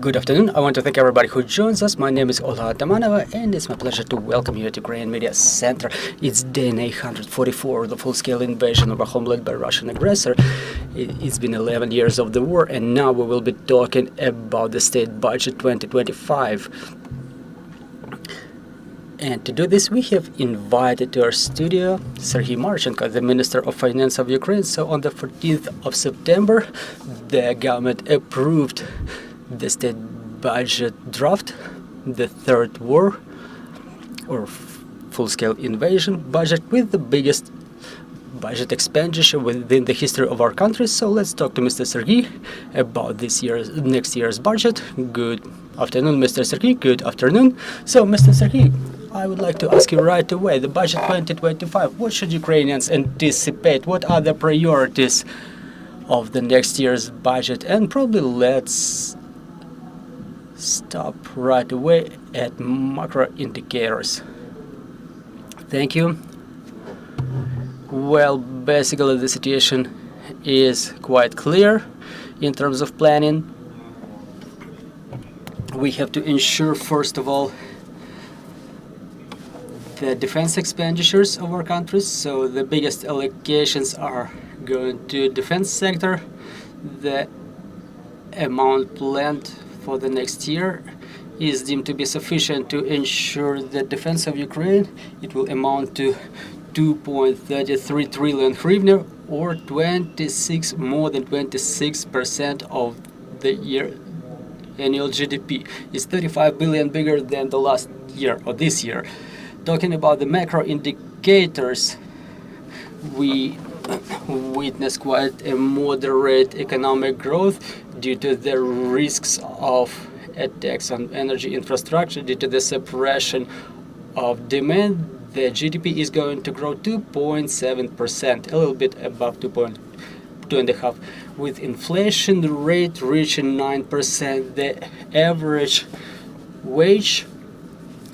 Good afternoon. I want to thank everybody who joins us. My name is Olha Atamanova, and it's my pleasure to welcome you to Ukrainian Media Center. It's day 844 of the full-scale invasion of our homeland by Russian aggressor. It's been 11 years of the war, and now we will be talking about the state budget 2025. And to do this, we have invited to our studio Serhii Marchenko, the Minister of Finance of Ukraine. So on the 14th of September, the government approved the state budget draft, the third war or full-scale invasion budget with the biggest budget expenditure within the history of our country. So let's talk to Mr. Serhii about next year's budget. Good afternoon, Mr. Serhii. Good afternoon. So, Mr. Serhii, I would like to ask you right away, the budget 2025, what should Ukrainians anticipate? What are the priorities of the next year's budget? And probably let's stop right away at macro indicators. Thank you. Well, basically the situation is quite clear in terms of planning. We have to ensure, first of all, the defense expenditures of our countries. So the biggest allocations are going to defense sector. The amount planned for the next year is deemed to be sufficient to ensure the defense of Ukraine. It will amount to 2.33 trillion hryvnia, or more than 26% of the year annual GDP. It's 35 billion bigger than the last year or this year. Talking about the macro indicators, we witness quite a moderate economic growth due to the risks of attacks on energy infrastructure, due to the suppression of demand. The GDP is going to grow 2.7%, a little bit above 2.5%, with inflation rate reaching 9%. The average wage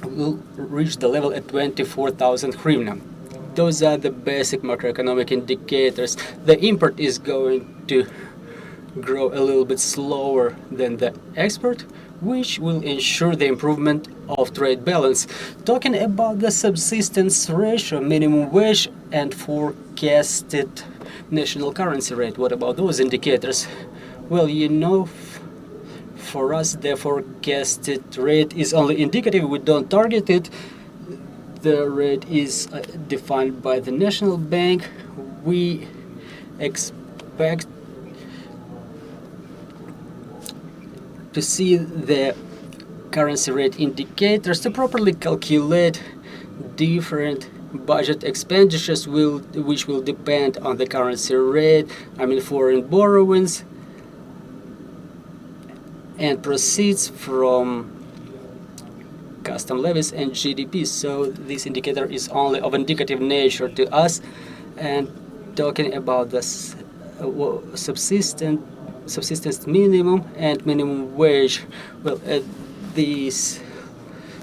will reach the level at 24,000 hryvnia. Those are the basic macroeconomic indicators. The import is going to grow a little bit slower than the export, which will ensure the improvement of trade balance. Talking about the subsistence ratio, minimum wage, and forecasted national currency rate, what about those indicators? Well, you know, for us the forecasted rate is only indicative. We don't target it. The rate is defined by the National Bank. We expect to see the currency rate indicators to properly calculate different budget expenditures which will depend on the currency rate, foreign borrowings and proceeds from custom levies and GDP. So this indicator is only of indicative nature to us. And talking about the subsistence minimum and minimum wage, well, at this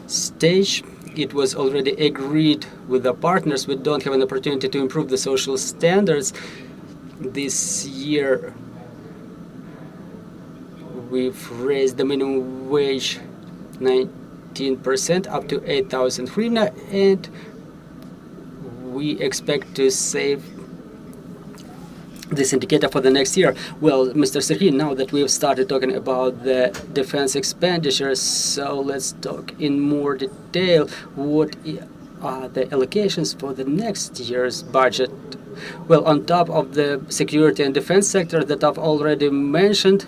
stage it was already agreed with the partners. We don't have an opportunity to improve the social standards. This year we've raised the minimum wage 19% up to 8,000 hryvnia, and we expect to save this indicator for the next year. Well, Mr. Serhii, now that we have started talking about the defense expenditures, so let's talk in more detail. What are the allocations for the next year's budget? Well, on top of the security and defense sector that I've already mentioned,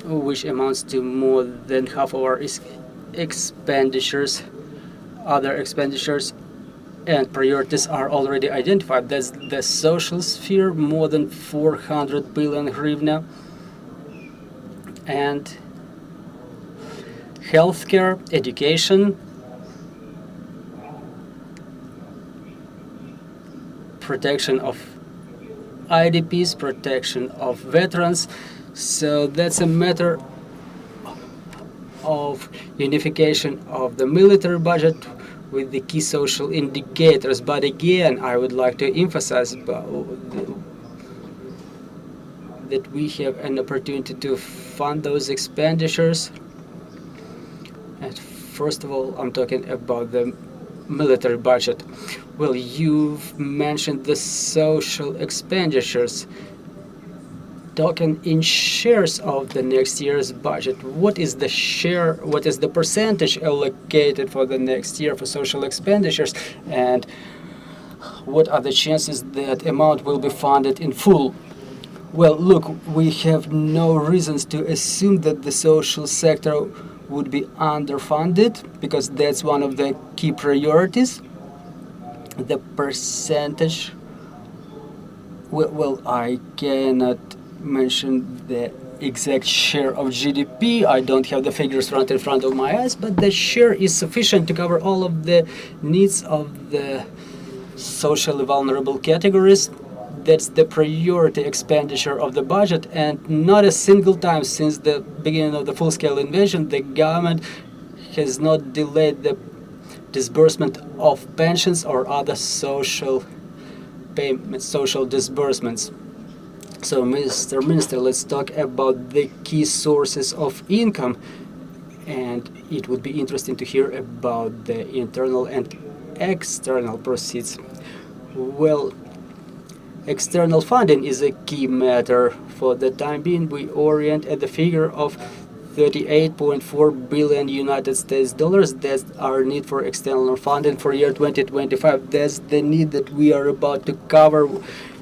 which amounts to more than half of our expenditures, other expenditures and priorities are already identified. That's the social sphere, more than 400 billion hryvnia, and healthcare, education, protection of IDPs, protection of veterans. So that's a matter of unification of the military budget with the key social indicators. But again, I would like to emphasize that we have an opportunity to fund those expenditures. And first of all, I'm talking about the military budget. Well, you've mentioned the social expenditures. Talking in shares of the next year's budget, what is the share, what is the percentage allocated for the next year for social expenditures, and what are the chances that amount will be funded in full? Well, look, we have no reasons to assume that the social sector would be underfunded, because that's one of the key priorities. The percentage, well, I cannot mention the exact share of GDP. I don't have the figures right in front of my eyes, but the share is sufficient to cover all of the needs of the socially vulnerable categories. That's the priority expenditure of the budget, and not a single time since the beginning of the full-scale invasion the government has not delayed the disbursement of pensions or other social payments, social disbursements. So, Mr. Minister, let's talk about the key sources of income, and it would be interesting to hear about the internal and external proceeds. Well, external funding is a key matter. For the time being, we orient at the figure of 38.4 billion United States dollars. That's our need for external funding for year 2025. That's the need that we are about to cover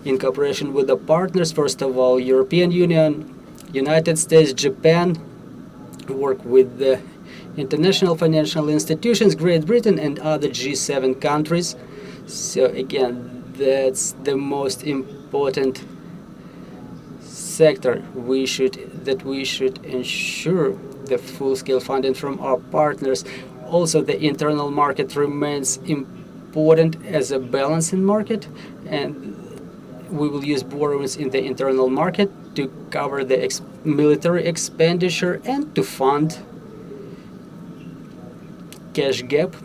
in cooperation with the partners. First of all, European Union, United States, Japan, work with the international financial institutions, Great Britain, and other G7 countries. So again, that's the most important sector we should ensure the full-scale funding from our partners. Also, the internal market remains important as a balancing market, and we will use borrowings in the internal market to cover the military expenditure and to fund cash gap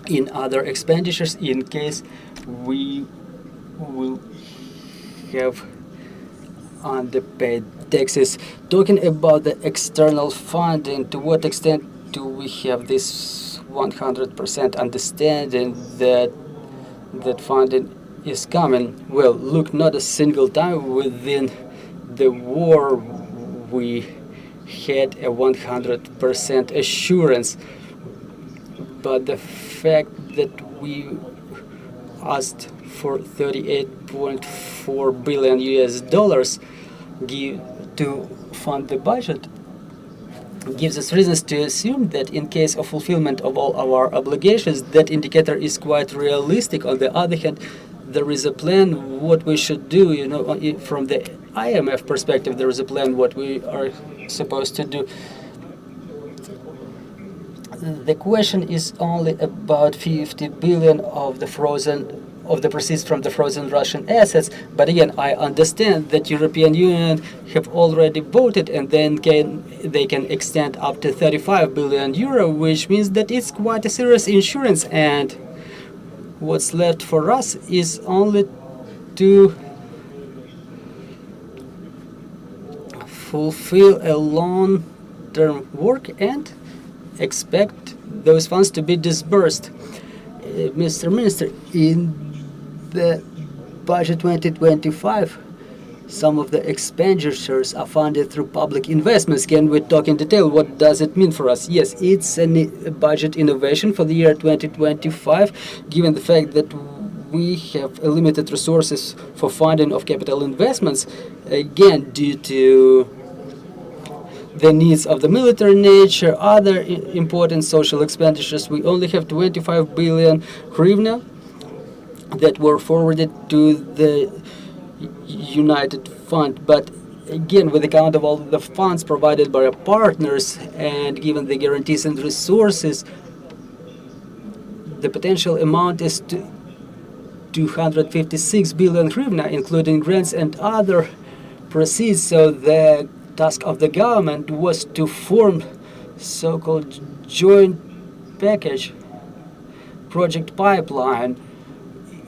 in other expenditures in case we will have underpaid taxes. Talking about the external funding, to what extent do we have this 100% understanding that funding is coming? Well, look, not a single time within the war we had a 100% assurance, but the fact that we asked for 38.4 billion US dollars to fund the budget gives us reasons to assume that in case of fulfillment of all our obligations, that indicator is quite realistic. On the other hand, there is a plan what we should do, from the IMF perspective, there is a plan what we are supposed to do. The question is only about 50 billion of the proceeds from the frozen Russian assets. But again, I understand that European Union have already voted, and then they can extend up to 35 billion euro, which means that it's quite a serious insurance. And what's left for us is only to fulfill a long-term work and expect those funds to be disbursed. Mr. Minister, in the budget 2025, some of the expenditures are funded through public investments. Can we talk in detail? What does it mean for us? Yes, it's a budget innovation for the year 2025, given the fact that we have limited resources for funding of capital investments, again, due to the needs of the military nature, other important social expenditures. We only have 25 billion hryvnia that were forwarded to the United Fund. But again, with account of all the funds provided by our partners and given the guarantees and resources, the potential amount is 256 billion hryvnia, including grants and other proceeds. So the task of the government was to form so-called joint package project pipeline,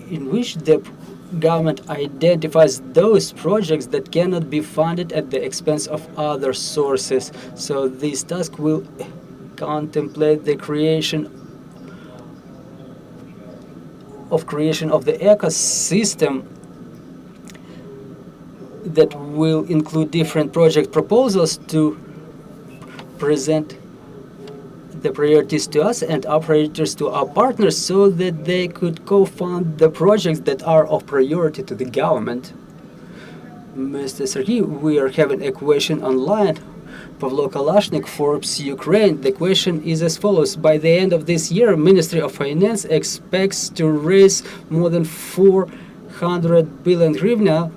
in which the government identifies those projects that cannot be funded at the expense of other sources. So this task will contemplate the creation of the ecosystem that will include different project proposals to present the priorities to us and operators to our partners so that they could co-fund the projects that are of priority to the government. Mr. Serhii, we are having a question online. Pavlo Kalashnik, Forbes Ukraine. The question is as follows. By the end of this year, Ministry of Finance expects to raise more than 400 billion hryvnia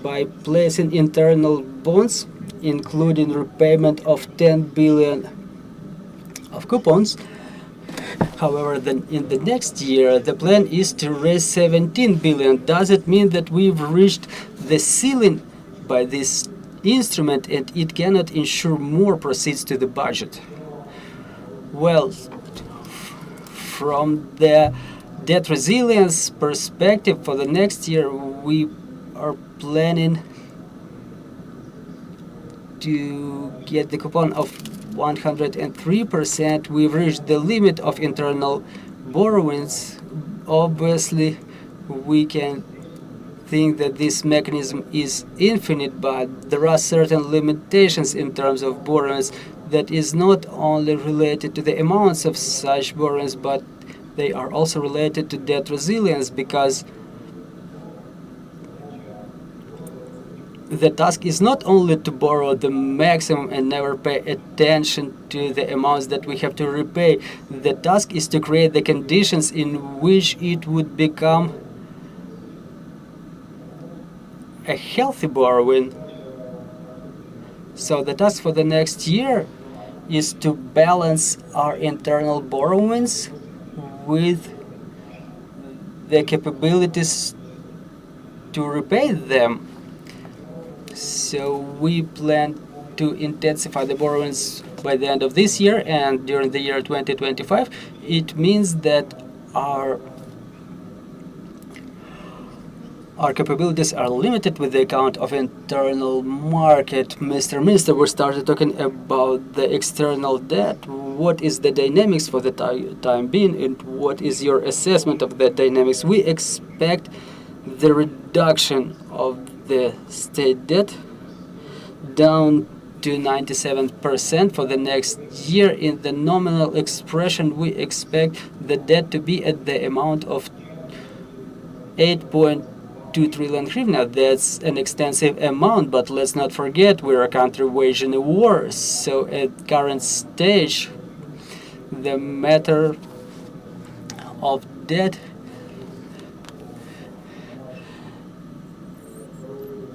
by placing internal bonds, including repayment of 10 billion of coupons. However, then in the next year, the plan is to raise 17 billion. Does it mean that we've reached the ceiling by this instrument and it cannot ensure more proceeds to the budget? Well, from the debt resilience perspective for the next year, we are planning to get the coupon of 103%. We've reached the limit of internal borrowings. Obviously, we can think that this mechanism is infinite, but there are certain limitations in terms of borrowings that is not only related to the amounts of such borrowings, but they are also related to debt resilience, because the task is not only to borrow the maximum and never pay attention to the amounts that we have to repay. The task is to create the conditions in which it would become a healthy borrowing. So the task for the next year is to balance our internal borrowings with the capabilities to repay them. So we plan to intensify the borrowings by the end of this year and during the year 2025. It means that our capabilities are limited with the account of internal market. Mr. Minister, we started talking about the external debt. What is the dynamics for the time being, and what is your assessment of the dynamics? We expect the reduction of the state debt down to 97% for the next year. In the nominal expression, we expect the debt to be at the amount of 8.2 trillion hryvnia. That's an extensive amount, but let's not forget we're a country waging a war. So at current stage, the matter of debt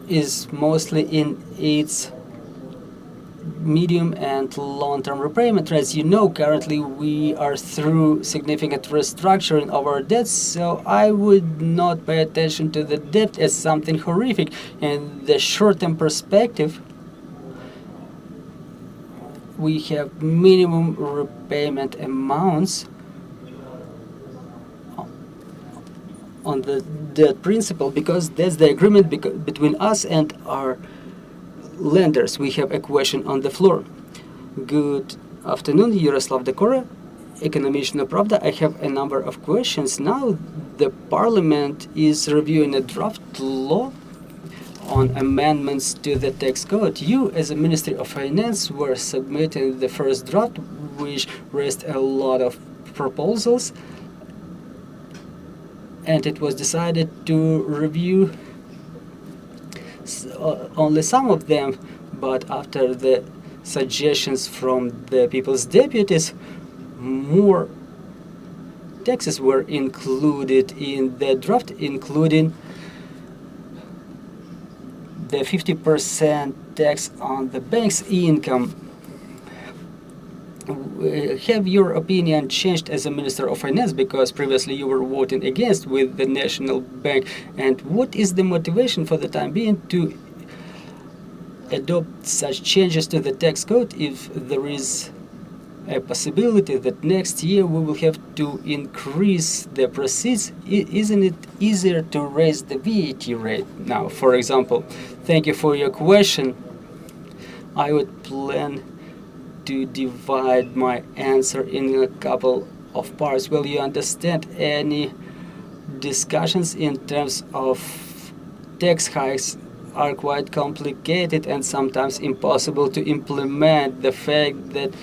is mostly in its medium and long-term repayment. As you know, currently we are through significant restructuring of our debts, so I would not pay attention to the debt as something horrific. In the short-term perspective, we have minimum repayment amounts on the debt principle, because that's the agreement between us and our lenders. We have a question on the floor. Good afternoon, Yaroslav Dekora, Ekonomiczna Pravda. I have a number of questions. Now the parliament is reviewing a draft law on amendments to the tax code. You, as a Ministry of Finance, were submitting the first draft, which raised a lot of proposals, and it was decided to review only some of them. But after the suggestions from the people's deputies, more taxes were included in the draft, including the 50% tax on the bank's income. Have your opinion changed as a Minister of Finance, because previously you were voting against with the National Bank? And what is the motivation for the time being to adopt such changes to the tax code if there is a possibility that next year we will have to increase the proceeds? Isn't it easier to raise the VAT rate now, for example? Thank you for your question. I would plan to divide my answer in a couple of parts. Will you understand any discussions in terms of tax hikes are quite complicated and sometimes impossible to implement? The fact that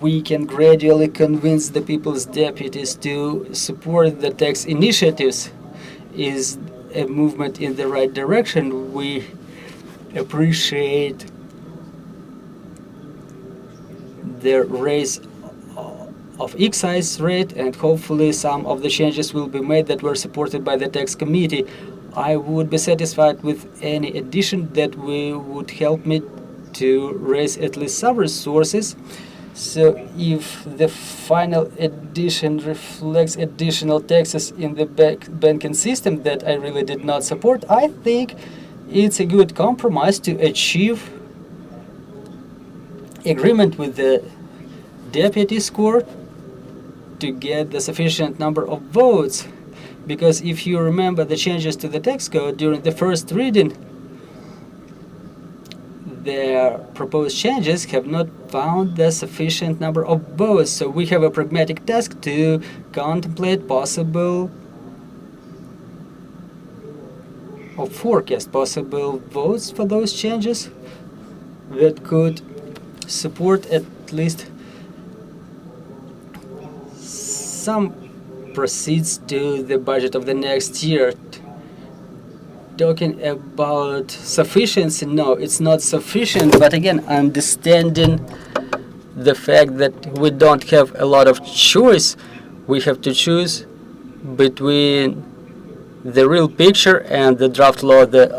we can gradually convince the people's deputies to support the tax initiatives is a movement in the right direction. We appreciate the raise of excise rate, and hopefully some of the changes will be made that were supported by the tax committee. I would be satisfied with any addition that would help me to raise at least some resources. So if the final addition reflects additional taxes in the banking system that I really did not support, I think it's a good compromise to achieve agreement with the deputies court to get the sufficient number of votes. Because if you remember the changes to the tax code during the first reading, their proposed changes have not found the sufficient number of votes. So we have a pragmatic task to contemplate possible or forecast possible votes for those changes that could support at least some proceeds to the budget of the next year. Talking about sufficiency, no, it's not sufficient, but again, understanding the fact that we don't have a lot of choice, we have to choose between the real picture and the draft law that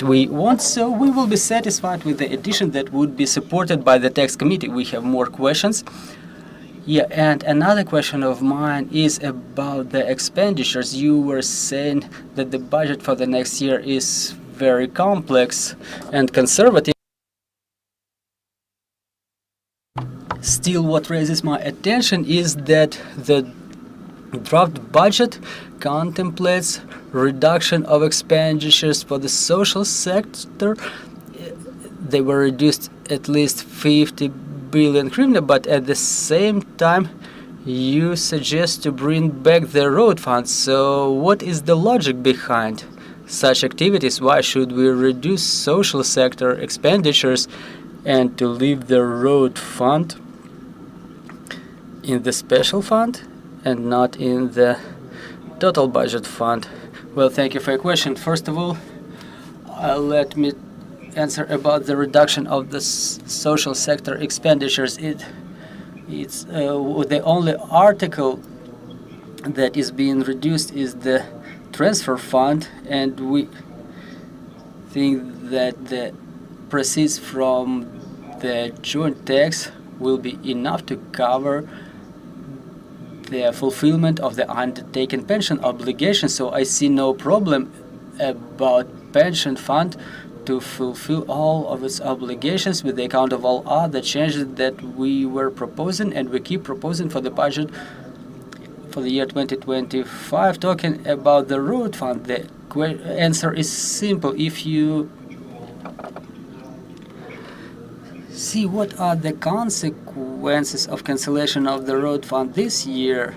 we want. So we will be satisfied with the addition that would be supported by the tax committee. We have more questions. Yeah, and another question of mine is about the expenditures. You were saying that the budget for the next year is very complex and conservative. Still, what raises my attention is that the draft budget contemplates reduction of expenditures for the social sector. They were reduced at least 50 billion hryvnia, but at the same time you suggest to bring back the road fund. So what is the logic behind such activities? Why should we reduce social sector expenditures and to leave the road fund in the special fund and not in the total budget fund? Well, thank you for your question. First of all, let me answer about the reduction of the social sector expenditures. It's the only article that is being reduced is the transfer fund, and we think that the proceeds from the joint tax will be enough to cover the fulfillment of the undertaken pension obligation. So I see no problem about pension fund to fulfill all of its obligations with the account of all other changes that we were proposing and we keep proposing for the budget for the year 2025. Talking about the road fund, the answer is simple. If you see what are the consequences of cancellation of the road fund this year,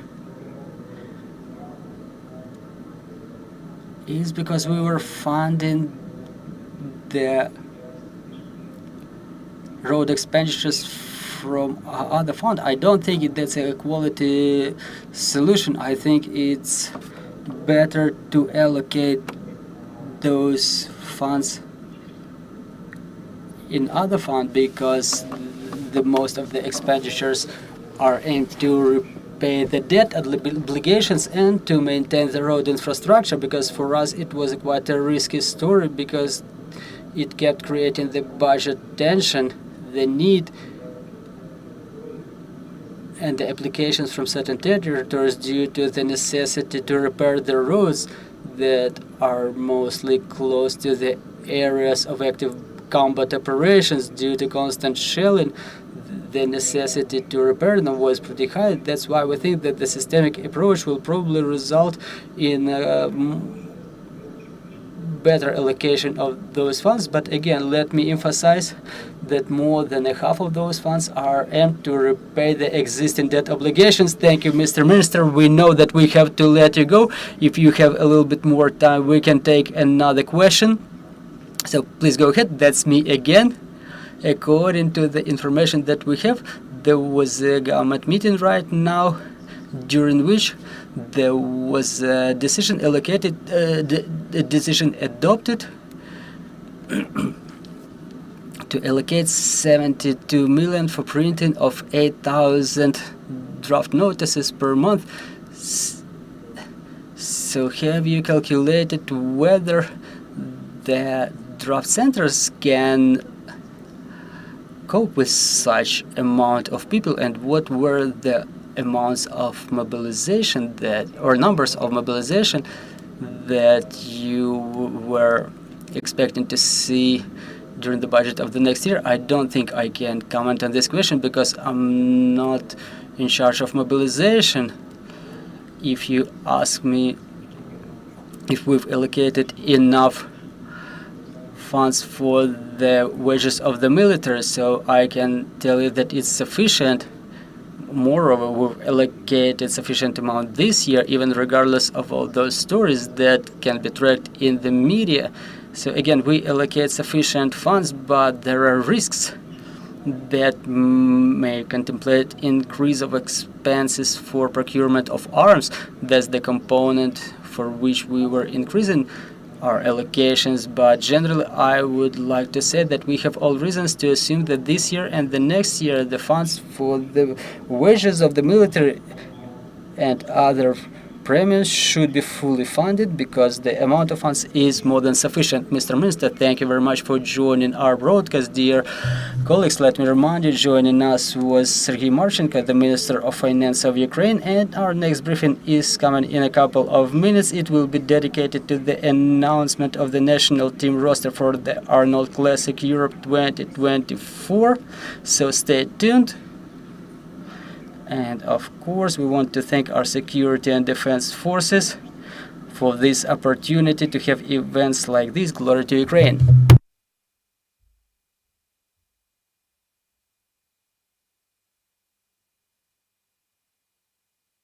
is because we were funding the road expenditures from other fund. I don't think that's a quality solution. I think it's better to allocate those funds in other fund, because the most of the expenditures are aimed to repay the debt obligations and to maintain the road infrastructure, because for us it was quite a risky story, because it kept creating the budget tension, the need and the applications from certain territories due to the necessity to repair the roads that are mostly close to the areas of active combat operations due to constant shelling. The necessity to repair them was pretty high. That's why we think that the systemic approach will probably result in better allocation of those funds. But again, let me emphasize that more than a half of those funds are aimed to repay the existing debt obligations. Thank you, Mr. Minister. We know that we have to let you go. If you have a little bit more time, we can take another question. So please go ahead. That's me again. According to the information that we have, there was a government meeting right now during which there was a decision allocated, the decision adopted to allocate 72 million for printing of 8,000 draft notices per month. So have you calculated whether the draft centers can cope with such amount of people, and what were the amounts of mobilization that, or numbers of mobilization that you were expecting to see during the budget of the next year? I don't think I can comment on this question because I'm not in charge of mobilization. If you ask me if we've allocated enough funds for the wages of the military, so I can tell you that it's sufficient. Moreover, we've allocated sufficient amount this year, even regardless of all those stories that can be tracked in the media. So again, we allocate sufficient funds, but there are risks that may contemplate increase of expenses for procurement of arms. That's the component for which we were increasing our allocations, but generally I would like to say that we have all reasons to assume that this year and the next year the funds for the wages of the military and other premiums should be fully funded because the amount of funds is more than sufficient. Mr. Minister, thank you very much for joining our broadcast. Dear colleagues, let me remind you, joining us was Serhii Marchenko, the Minister of Finance of Ukraine, and our next briefing is coming in a couple of minutes. It will be dedicated to the announcement of the national team roster for the Arnold Classic Europe 2024, so stay tuned. And of course, we want to thank our security and defense forces for this opportunity to have events like this. Glory to Ukraine!